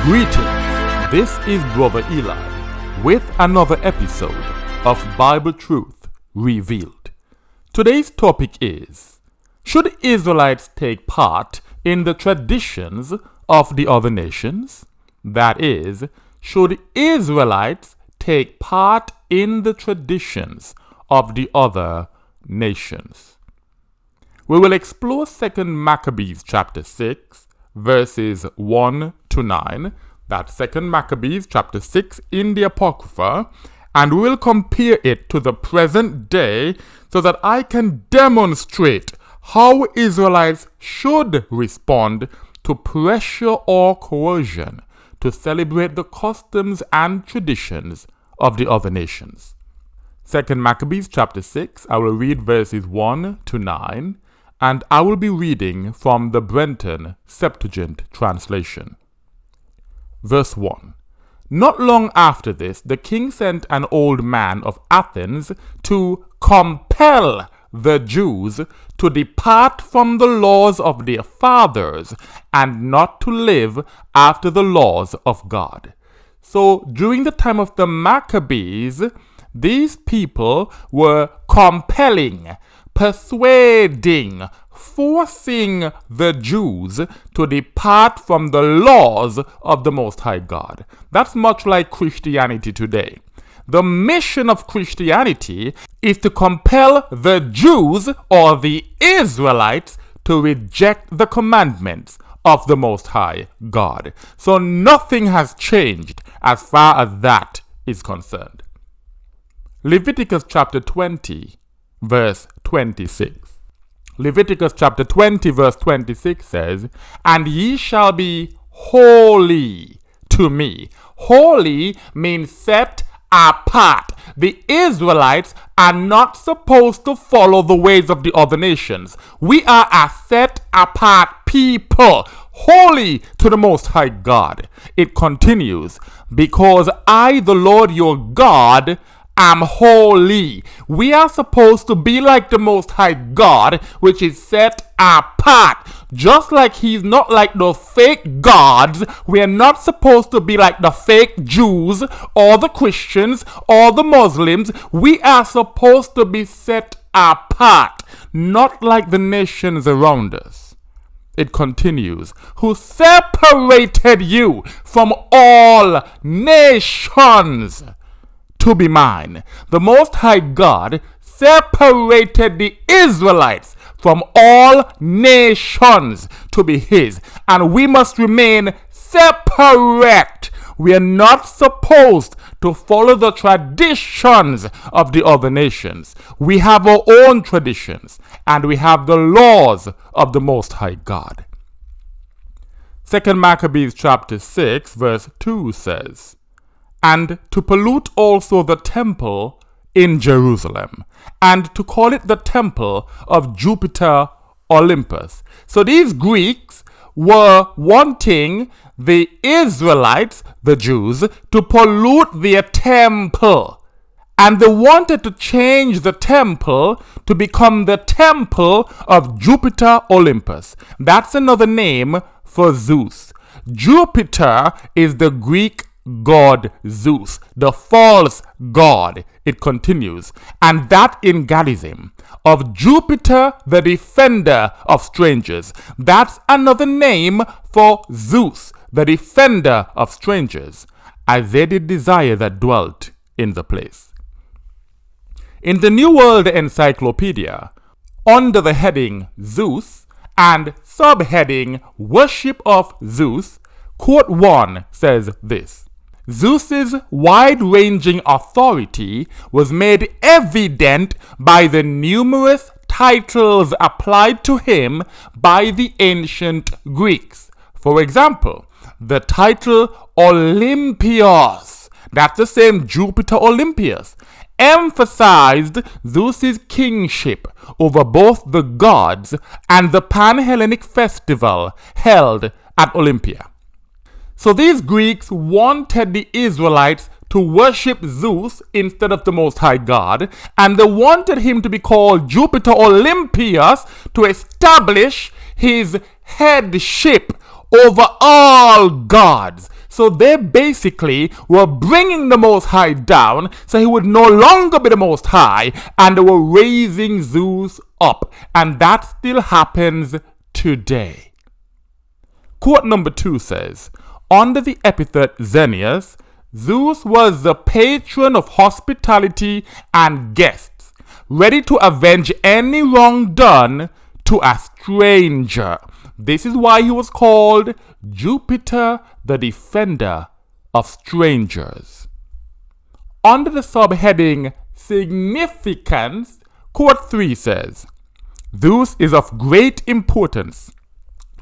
Greetings, this is Brother Eli with another episode of Bible Truth Revealed. Today's topic is, should Israelites take part in the traditions of the other nations? That is, should Israelites take part in the traditions of the other nations? We will explore 2 Maccabees chapter 6, verses 1 to 9, that's 2 Maccabees chapter 6 in the Apocrypha, and we will compare it to the present day so that I can demonstrate how Israelites should respond to pressure or coercion to celebrate the customs and traditions of the other nations. 2 Maccabees chapter 6, I will read verses 1 to 9, and I will be reading from the Brenton Septuagint translation. Verse 1. Not long after this, the king sent an old man of Athens to compel the Jews to depart from the laws of their fathers and not to live after the laws of God. So during the time of the Maccabees, these people were compelling, persuading, forcing the Jews to depart from the laws of the Most High God. That's much like Christianity today. The mission of Christianity is to compel the Jews or the Israelites to reject the commandments of the Most High God. So nothing has changed as far as that is concerned. Leviticus chapter 20, verse 26. Leviticus chapter 20, verse 26 says, "And ye shall be holy to me." Holy means set apart. The Israelites are not supposed to follow the ways of the other nations. We are a set apart people, holy to the Most High God. It continues, "Because I, the Lord your God, am holy." We are supposed to be like the Most High God, which is set apart. Just like he's not like the fake gods, we are not supposed to be like the fake Jews or the Christians or the Muslims. We are supposed to be set apart, not like the nations around us. It continues, "Who separated you from all nations to be mine." The Most High God separated the Israelites from all nations to be his, and we must remain separate. We are not supposed to follow the traditions of the other nations. We have our own traditions, and we have the laws of the Most High God. 2 Maccabees chapter 6, verse 2 says, "And to pollute also the temple in Jerusalem, and to call it the temple of Jupiter Olympus." So these Greeks were wanting the Israelites, the Jews, to pollute their temple. And they wanted to change the temple to become the temple of Jupiter Olympus. That's another name for Zeus. Jupiter is the Greek god Zeus, the false god. It continues, "And that in Galizim, of Jupiter the defender of strangers." That's another name for Zeus, the defender of strangers, as they did desire that dwelt in the place. In the New World Encyclopedia, under the heading Zeus and subheading Worship of Zeus, quote 1 says this: "Zeus's wide-ranging authority was made evident by the numerous titles applied to him by the ancient Greeks. For example, the title Olympios, that's the same Jupiter Olympius, emphasized Zeus's kingship over both the gods and the Pan-Hellenic festival held at Olympia." So these Greeks wanted the Israelites to worship Zeus instead of the Most High God, and they wanted him to be called Jupiter Olympius to establish his headship over all gods. So they basically were bringing the Most High down so he would no longer be the Most High, and they were raising Zeus up. And that still happens today. Quote number 2 says, under the epithet Xenius, Zeus was the patron of hospitality and guests, ready to avenge any wrong done to a stranger. This is why he was called Jupiter, the defender of strangers. Under the subheading significance, quote 3 says, Zeus is of great importance,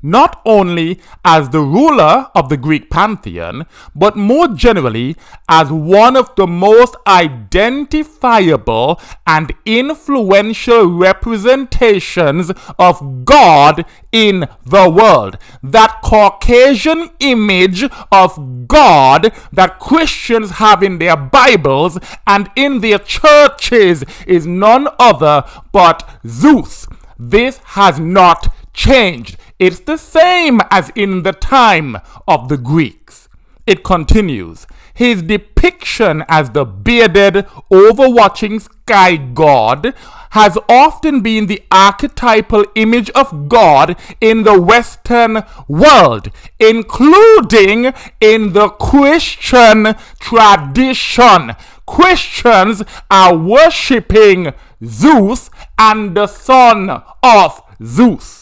not only as the ruler of the Greek pantheon, but more generally as one of the most identifiable and influential representations of God in the world. That Caucasian image of God that Christians have in their Bibles and in their churches is none other but Zeus. This has not changed. It's the same as in the time of the Greeks. It continues. His depiction as the bearded, overwatching sky god has often been the archetypal image of God in the Western world, including in the Christian tradition. Christians are worshipping Zeus and the son of Zeus.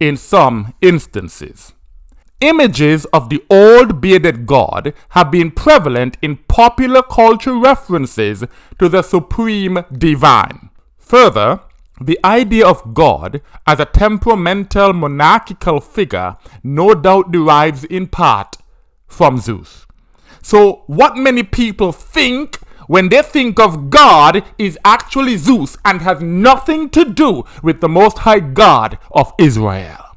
In some instances, images of the old bearded god have been prevalent in popular culture references to the supreme divine. Further, the idea of God as a temperamental monarchical figure no doubt derives in part from Zeus. So what many people think when they think of God is actually Zeus and has nothing to do with the Most High God of Israel.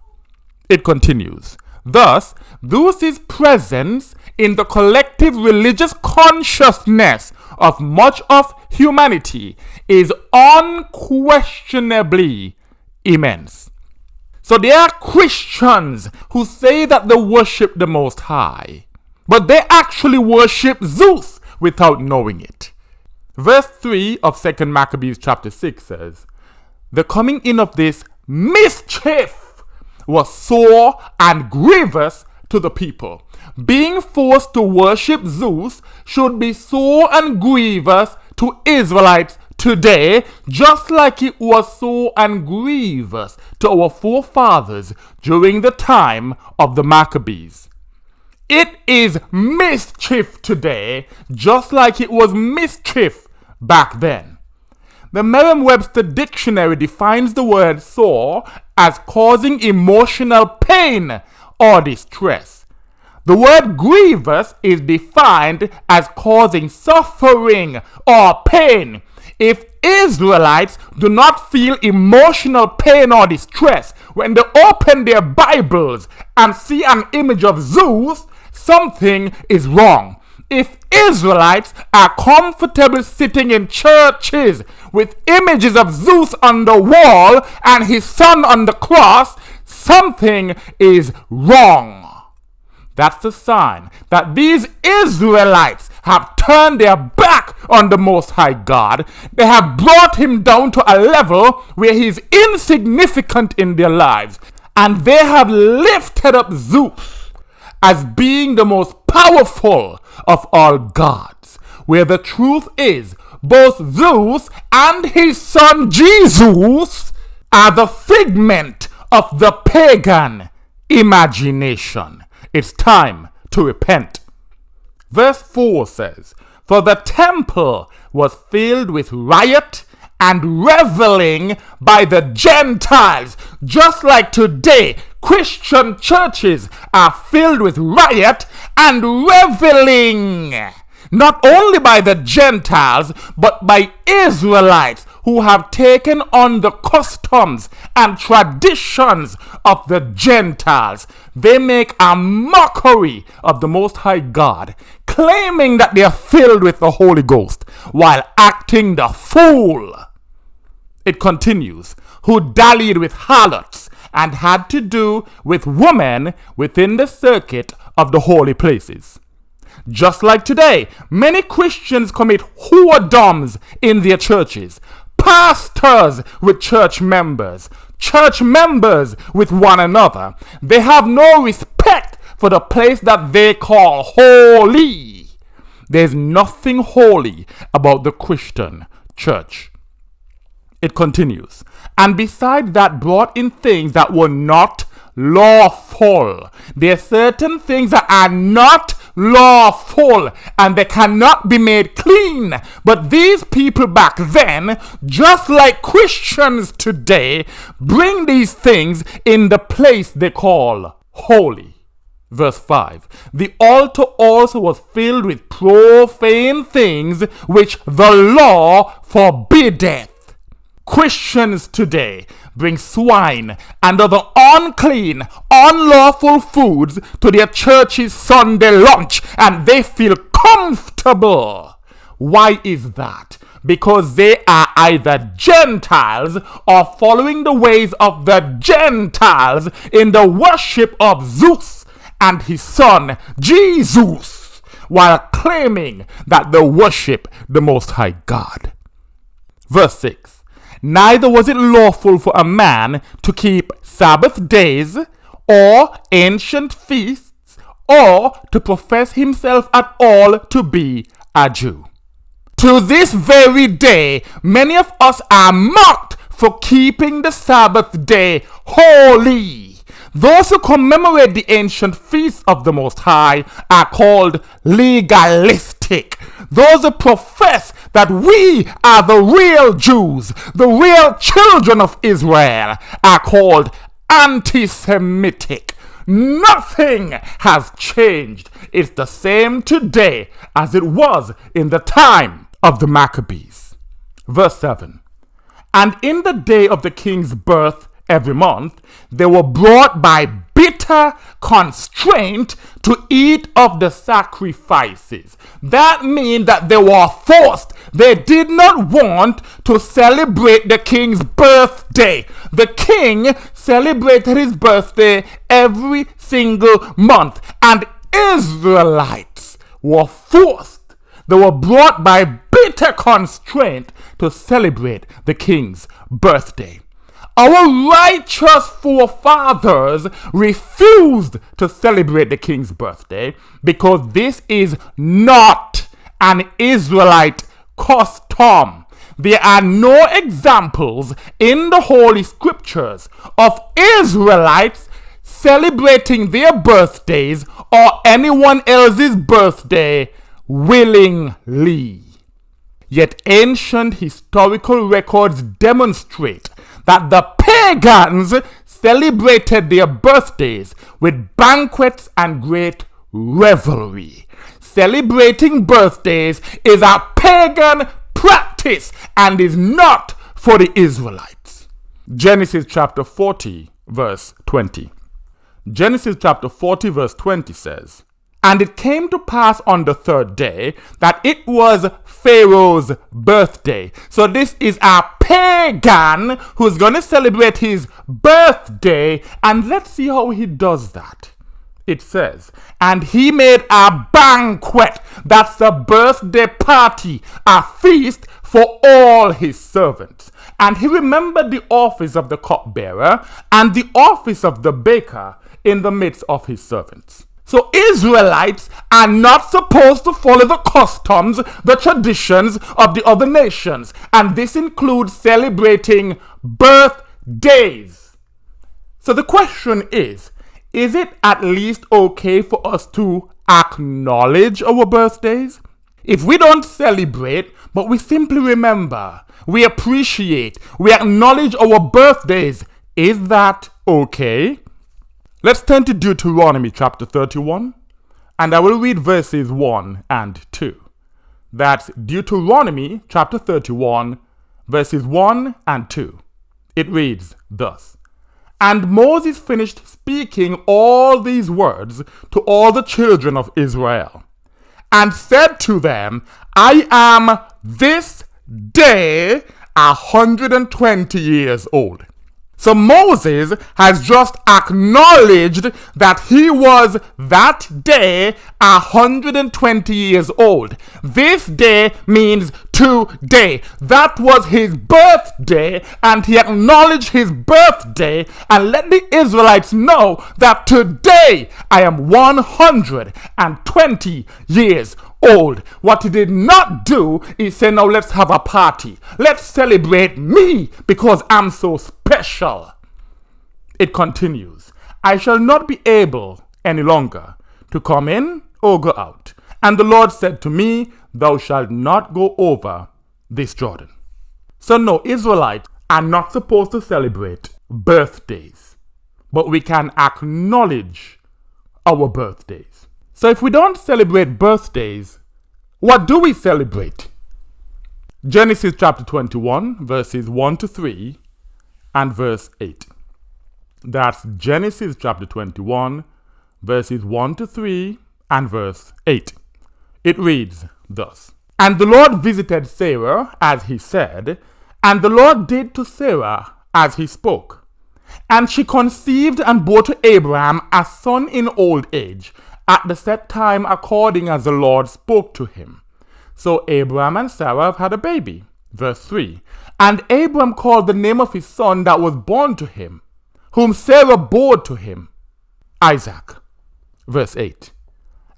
It continues. Thus, Zeus's presence in the collective religious consciousness of much of humanity is unquestionably immense. So there are Christians who say that they worship the Most High, but they actually worship Zeus without knowing it. Verse 3 of 2 Maccabees chapter 6 says, the coming in of this mischief was sore and grievous to the people. Being forced to worship Zeus should be sore and grievous to Israelites today, just like it was sore and grievous to our forefathers during the time of the Maccabees. It is mischief today, just like it was mischief back then. The Merriam-Webster dictionary defines the word sore as causing emotional pain or distress. The word grievous is defined as causing suffering or pain. If Israelites do not feel emotional pain or distress when they open their Bibles and see an image of Zeus, something is wrong. If Israelites are comfortable sitting in churches with images of Zeus on the wall and his son on the cross, something is wrong. That's a sign that these Israelites have turned their back on the Most High God. They have brought him down to a level where he's insignificant in their lives. And they have lifted up Zeus as being the most powerful of all gods. Where the truth is, both Zeus and his son Jesus are the figment of the pagan imagination. It's time to repent. Verse 4 says, for the temple was filled with riot and reveling by the Gentiles. Just like today, Christian churches are filled with riot and reveling. Not only by the Gentiles, but by Israelites who have taken on the customs and traditions of the Gentiles. They make a mockery of the Most High God, claiming that they are filled with the Holy Ghost, while acting the fool. It continues, who dallied with harlots and had to do with women within the circuit of the holy places. Just like today, many Christians commit whoredoms in their churches. Pastors with church members with one another. They have no respect for the place that they call holy. There's nothing holy about the Christian church. It continues, and beside that brought in things that were not lawful. There are certain things that are not lawful and they cannot be made clean. But these people back then, just like Christians today, bring these things in the place they call holy. Verse 5. The altar also was filled with profane things which the law forbiddeth. Christians today bring swine and other unclean, unlawful foods to their church's Sunday lunch, and they feel comfortable. Why is that? Because they are either Gentiles or following the ways of the Gentiles in the worship of Zeus and his son Jesus, while claiming that they worship the Most High God. Verse 6. Neither was it lawful for a man to keep Sabbath days, or ancient feasts, or to profess himself at all to be a Jew. To this very day, many of us are mocked for keeping the Sabbath day holy. Those who commemorate the ancient feasts of the Most High are called legalistic. Those who profess that we are the real Jews, the real children of Israel, are called anti-Semitic. Nothing has changed. It's the same today as it was in the time of the Maccabees. Verse 7. And in the day of the king's birth every month, they were brought by bitter constraint to eat of the sacrifices. That means that they were forced. They did not want to celebrate the king's birthday. The king celebrated his birthday every single month, and Israelites were forced. They were brought by bitter constraint to celebrate the king's birthday. Our righteous forefathers refused to celebrate the king's birthday because this is not an Israelite custom. There are no examples in the Holy Scriptures of Israelites celebrating their birthdays or anyone else's birthday willingly. Yet ancient historical records demonstrate that the pagans celebrated their birthdays with banquets and great revelry. Celebrating birthdays is a pagan practice and is not for the Israelites. Genesis chapter 40 verse 20. Genesis chapter 40 verse 20 says, And it came to pass on the third day that it was Pharaoh's birthday. So this is a pagan who's going to celebrate his birthday. And let's see how he does that. It says, and he made a banquet. That's a birthday party, a feast for all his servants. And he remembered the office of the cupbearer and the office of the baker in the midst of his servants. So Israelites are not supposed to follow the customs, the traditions of the other nations. And this includes celebrating birthdays. So the question is it at least okay for us to acknowledge our birthdays? If we don't celebrate, but we simply remember, we appreciate, we acknowledge our birthdays, is that okay? Let's turn to Deuteronomy chapter 31, and I will read verses 1 and 2. That's Deuteronomy chapter 31, verses 1 and 2. It reads thus, And Moses finished speaking all these words to all the children of Israel, and said to them, I am this day 120 years old. So Moses has just acknowledged that he was that day 120 years old. This day means today. That was his birthday, and he acknowledged his birthday and let the Israelites know that today I am 120 years old. What he did not do is say, now let's have a party. Let's celebrate me because I'm so special. It continues. I shall not be able any longer to come in or go out. And the Lord said to me, thou shalt not go over this Jordan. So no, Israelites are not supposed to celebrate birthdays, but we can acknowledge our birthdays. So if we don't celebrate birthdays, what do we celebrate? Genesis chapter 21, verses 1 to 3 and verse 8. That's Genesis chapter 21, verses 1 to 3 and verse 8. It reads thus. And the Lord visited Sarah as he said, and the Lord did to Sarah as he spoke. And she conceived and bore to Abraham a son in old age, at the set time according as the Lord spoke to him. So Abraham and Sarah have had a baby. Verse 3. And Abraham called the name of his son that was born to him, whom Sarah bore to him, Isaac. Verse 8.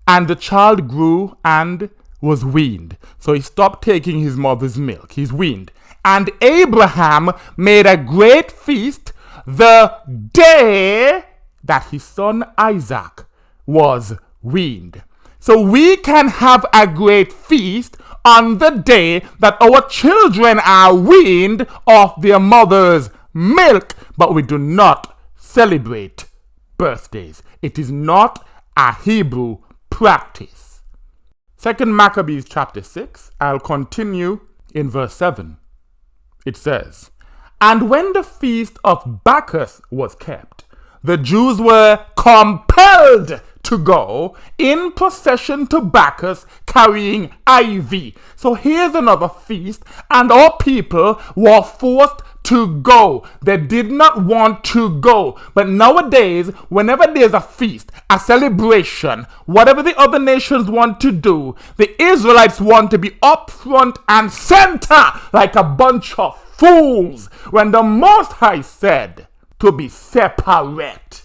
And the child grew and was weaned. So he stopped taking his mother's milk. He's weaned. And Abraham made a great feast the day that his son Isaac was weaned. So we can have a great feast on the day that our children are weaned of their mother's milk, but we do not celebrate birthdays. It is not a Hebrew practice. 2 Maccabees chapter 6, I'll continue in verse 7. It says, and when the feast of Bacchus was kept, the Jews were compelled to go in procession to Bacchus carrying ivy. So here's another feast, and our people were forced to go. They did not want to go. But nowadays, whenever there's a feast, a celebration, whatever the other nations want to do, the Israelites want to be up front and center like a bunch of fools, when the Most High said to be separate.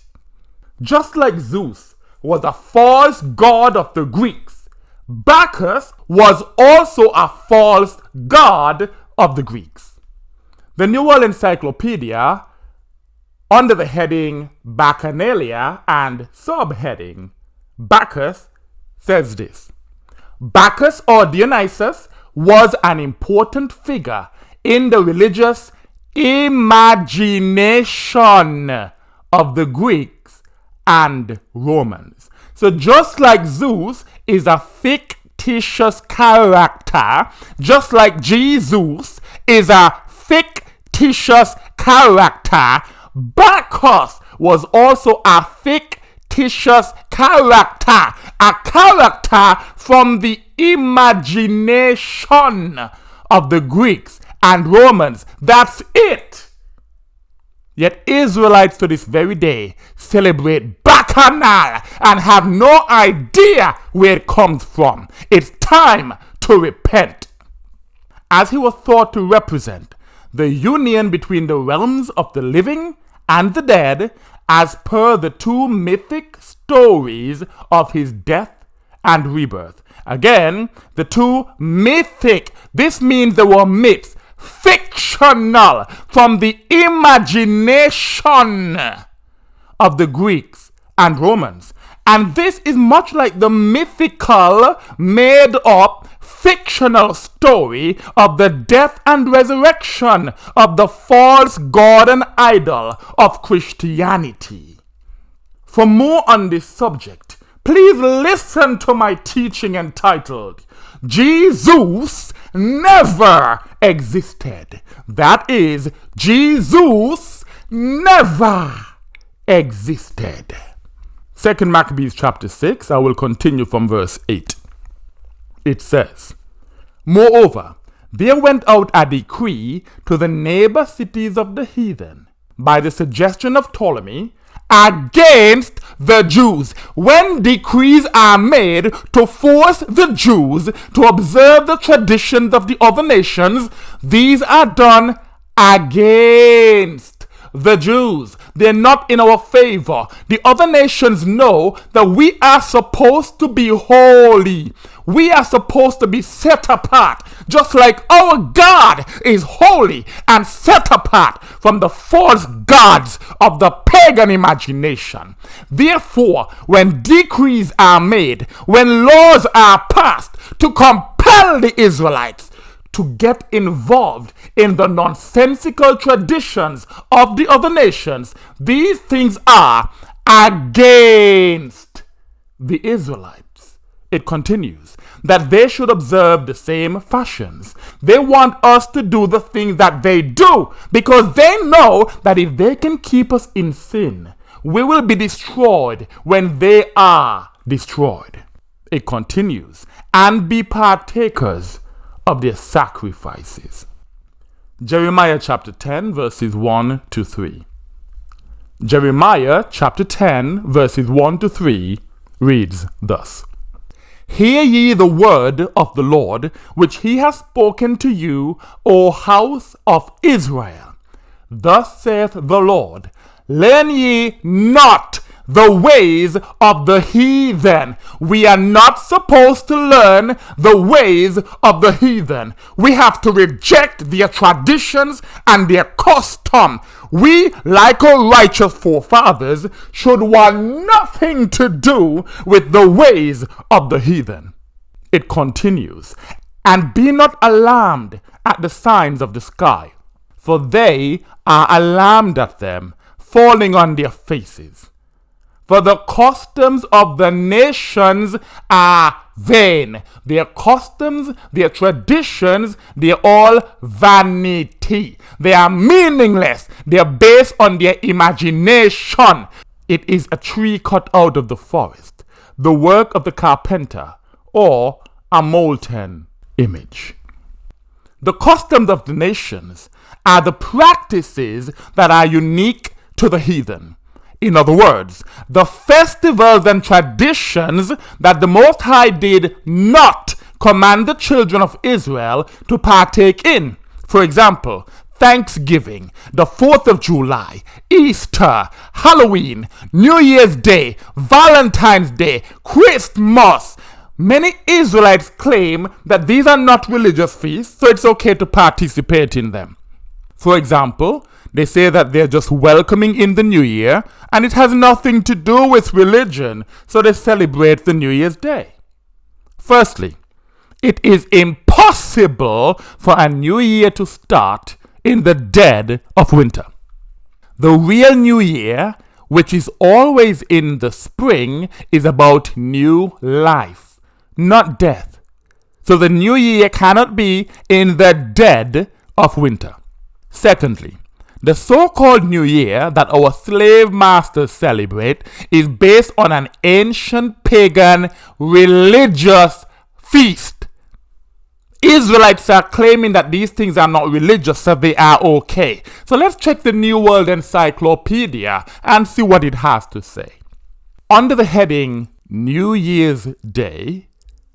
Just like Zeus was a false god of the Greeks, Bacchus was also a false god of the Greeks. The New World Encyclopedia, under the heading Bacchanalia and subheading Bacchus, says this. Bacchus or Dionysus was an important figure in the religious imagination of the Greeks and Romans. So just like Zeus is a fictitious character, just like Jesus is a fictitious character, Bacchus was also a fictitious character, a character from the imagination of the Greeks and Romans. That's it. Yet Israelites to this very day celebrate Bacchanal and have no idea where it comes from. It's time to repent. As he was thought to represent the union between the realms of the living and the dead, as per the two mythic stories of his death and rebirth. Again, the two mythic, this means they were myths, fictional, from the imagination of the Greeks and Romans. And this is much like the mythical, made up, fictional story of the death and resurrection of the false god and idol of Christianity. For more on this subject, please listen to my teaching entitled, Jesus Never Existed. That is, Jesus never existed. 2 Maccabees chapter 6, I will continue from verse 8. It says, moreover, there went out a decree to the neighbor cities of the heathen, by the suggestion of Ptolemy, against the Jews. When decrees are made to force the Jews to observe the traditions of the other nations, these are done against the Jews. They're not in our favor. The other nations know that we are supposed to be holy. We are supposed to be set apart, just like our God is holy and set apart from the false gods of the pagan imagination. Therefore, when decrees are made, when laws are passed to compel the Israelites to get involved in the nonsensical traditions of the other nations, these things are against the Israelites. It continues that they should observe the same fashions. They want us to do the things that they do because they know that if they can keep us in sin, we will be destroyed when they are destroyed. It continues, and be partakers of their sacrifices. Jeremiah chapter 10 verses 1 to 3. Jeremiah chapter 10 verses 1 to 3 reads thus: Hear ye the word of the Lord, which he has spoken to you, O house of Israel. Thus saith the Lord, learn ye not the ways of the heathen. We are not supposed to learn the ways of the heathen. We have to reject their traditions and their custom. We, like our righteous forefathers, should want nothing to do with the ways of the heathen. It continues, and be not alarmed at the signs of the sky, for they are alarmed at them, falling on their faces. For the customs of the nations are vain. Their customs, their traditions, they're all vanity. They are meaningless. They are based on their imagination. It is a tree cut out of the forest, the work of the carpenter, or a molten image. The customs of the nations are the practices that are unique to the heathen. In other words, the festivals and traditions that the Most High did not command the children of Israel to partake in. For example, Thanksgiving, the 4th of July, Easter, Halloween, New Year's Day, Valentine's Day, Christmas. Many Israelites claim that these are not religious feasts, so it's okay to participate in them. For example, they say that they're just welcoming in the new year and it has nothing to do with religion, so they celebrate the New Year's Day. Firstly, it is impossible for a new year to start in the dead of winter. The real new year, which is always in the spring, is about new life, not death. So the new year cannot be in the dead of winter. Secondly, the so-called New Year that our slave masters celebrate is based on an ancient pagan religious feast. Israelites are claiming that these things are not religious, so they are okay. So let's check the New World Encyclopedia and see what it has to say. Under the heading New Year's Day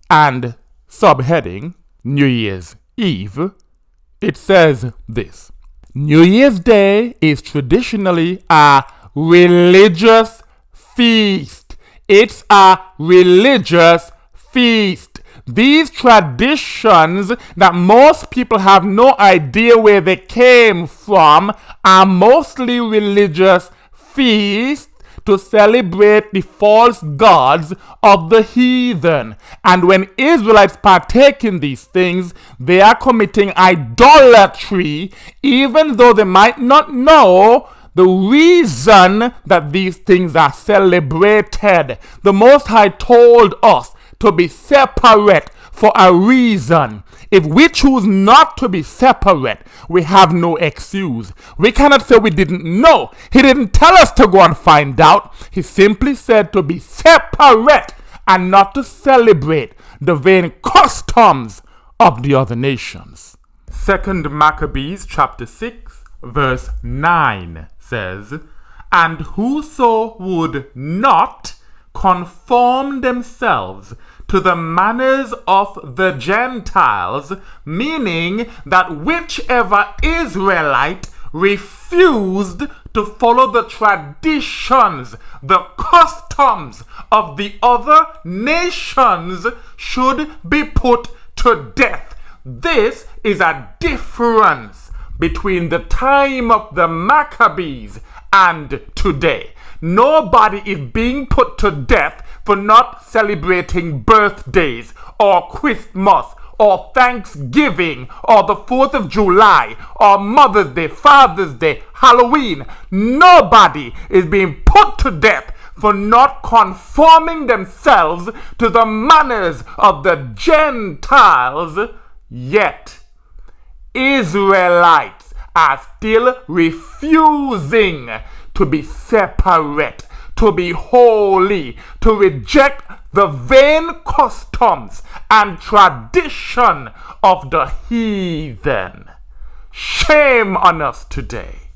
and subheading New Year's Eve, it says this: New Year's Day is traditionally a religious feast. It's a religious feast. These traditions that most people have no idea where they came from are mostly religious feasts to celebrate the false gods of the heathen. And when Israelites partake in these things, they are committing idolatry, even though they might not know the reason that these things are celebrated. The Most High told us to be separate for a reason. If we choose not to be separate, we have no excuse. We cannot say we didn't know. He didn't tell us to go and find out. He simply said to be separate and not to celebrate the vain customs of the other nations. 2 Maccabees chapter 6 verse 9 says, "And whoso would not conform themselves to the manners of the Gentiles," meaning that whichever Israelite refused to follow the traditions, the customs of the other nations, should be put to death. This is a difference between the time of the Maccabees and today. Nobody is being put to death for not celebrating birthdays or Christmas or Thanksgiving or the 4th of July or Mother's Day, Father's Day, Halloween. Nobody is being put to death for not conforming themselves to the manners of the Gentiles. Yet Israelites are still refusing to be separate, to be holy, to reject the vain customs and tradition of the heathen. Shame on us today.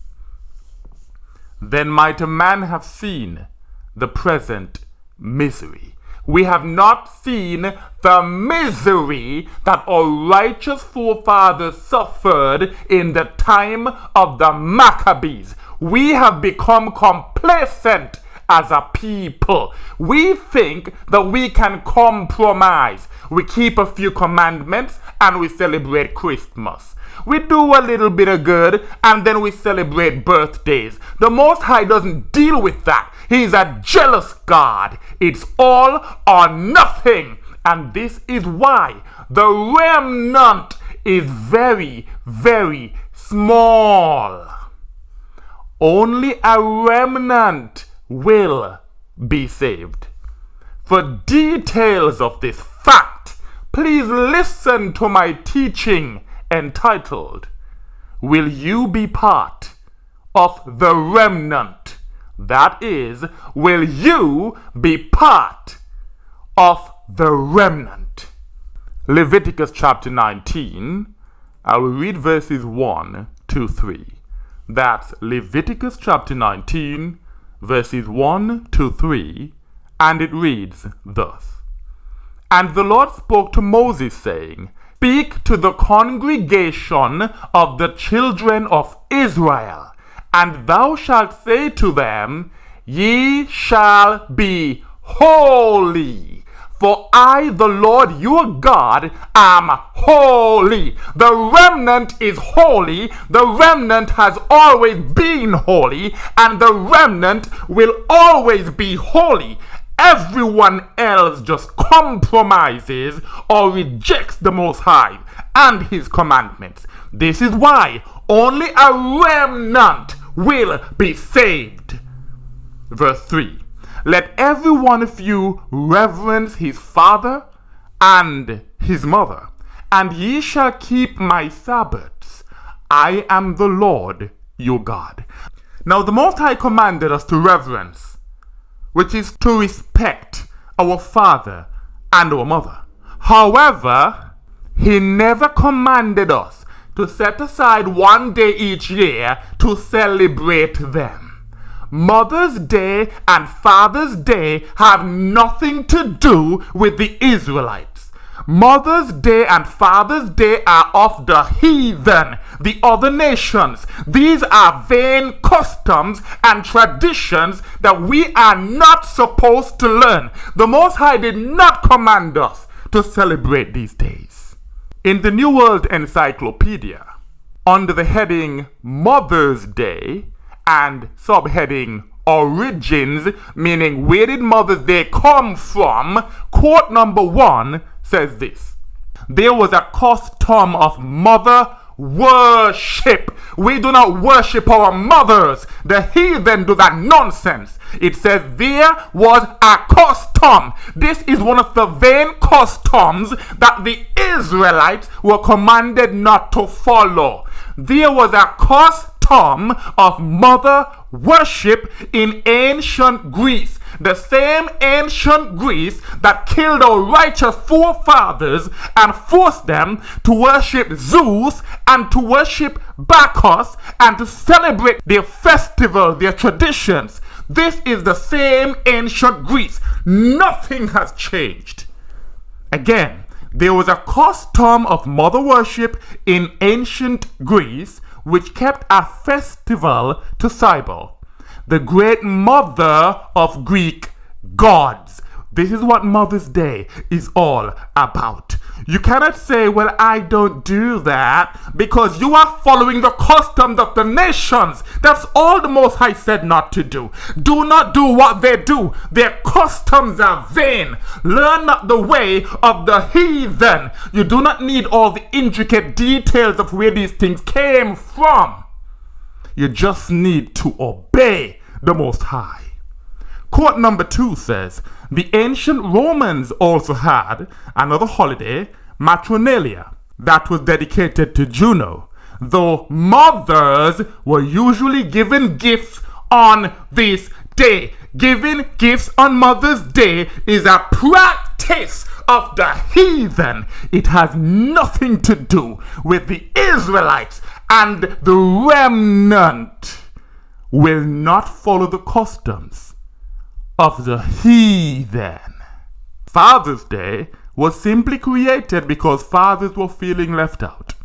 Then might a man have seen the present misery. We have not seen the misery that our righteous forefathers suffered in the time of the Maccabees. We have become complacent as a people. We think that we can compromise. We keep a few commandments and we celebrate Christmas. We do a little bit of good and then we celebrate birthdays. The Most High doesn't deal with that. He's a jealous God. It's all or nothing. And this is why the remnant is very, very small. Only a remnant will be saved. For details of this fact, please listen to my teaching entitled, "Will You Be Part of the Remnant?" That is, will you be part of the remnant? Leviticus chapter 19, I will read verses 1 to 3. That's Leviticus chapter 19, verses 1 to 3, and it reads thus. "And the Lord spoke to Moses, saying, Speak to the congregation of the children of Israel, and thou shalt say to them, Ye shall be holy, for I, the Lord your God, am holy." The remnant is holy. The remnant has always been holy, and the remnant will always be holy. Everyone else just compromises or rejects the Most High and His commandments. This is why only a remnant will be saved. Verse 3. "Let every one of you reverence his father and his mother, and ye shall keep my Sabbaths. I am the Lord your God." Now the Most High commanded us to reverence, which is to respect our father and our mother. However, He never commanded us to set aside one day each year to celebrate them. Mother's Day and Father's Day have nothing to do with the Israelites. Mother's Day and Father's Day are of the heathen, the other nations. These are vain customs and traditions that we are not supposed to learn. The Most High did not command us to celebrate these days. In the New World Encyclopedia, under the heading Mother's Day and subheading Origins, meaning where did Mother's Day come from, quote number 1 says this: "There was a custom of mother worship. We do not worship our mothers. The heathen do that nonsense." It says there was a custom. This is one of the vain customs that the Israelites were commanded not to follow. There was a custom of mother worship in ancient Greece. The same ancient Greece that killed our righteous forefathers and forced them to worship Zeus and to worship Bacchus and to celebrate their festival, their traditions. This is the same ancient Greece. Nothing has changed. Again, there was a custom of mother worship in ancient Greece which kept a festival to Cybele, the great mother of Greek gods. This is what Mother's Day is all about. You cannot say, well, I don't do that, because you are following the customs of the nations. That's all the Most High said not to do. Do not do what they do. Their customs are vain. Learn not the way of the heathen. You do not need all the intricate details of where these things came from. You just need to obey the Most High. Quote number 2 says, the ancient Romans also had another holiday, Matronalia, that was dedicated to Juno, though mothers were usually given gifts on this day. Giving gifts on Mother's Day is a practice of the heathen. It has nothing to do with the Israelites, and the remnant will not follow the customs of the heathen. Father's Day was simply created because fathers were feeling left out.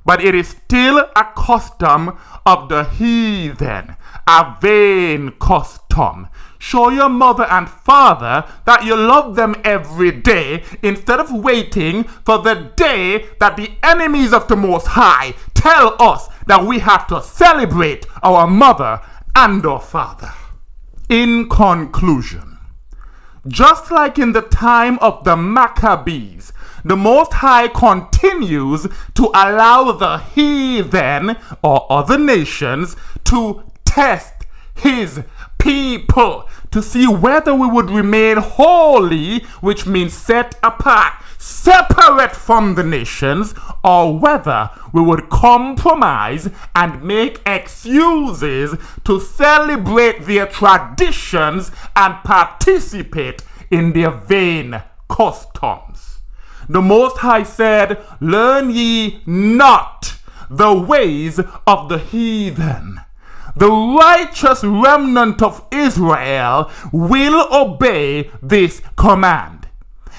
But it is still a custom of the heathen, a vain custom. Show your mother and father that you love them every day instead of waiting for the day that the enemies of the Most High tell us that we have to celebrate our mother and our father. In conclusion, just like in the time of the Maccabees, the Most High continues to allow the heathen or other nations to test his people to see whether we would remain holy, which means set apart, separate from the nations, or whether we would compromise and make excuses to celebrate their traditions and participate in their vain customs. The Most High said, learn ye not the ways of the heathen. The righteous remnant of Israel will obey this command.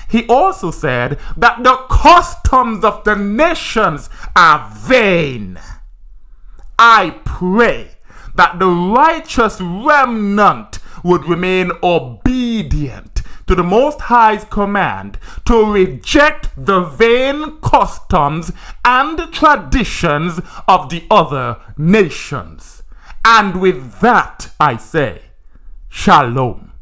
He also said that the customs of the nations are vain. I pray that the righteous remnant would remain obedient to the Most High's command to reject the vain customs and traditions of the other nations. And with that I say, Shalom.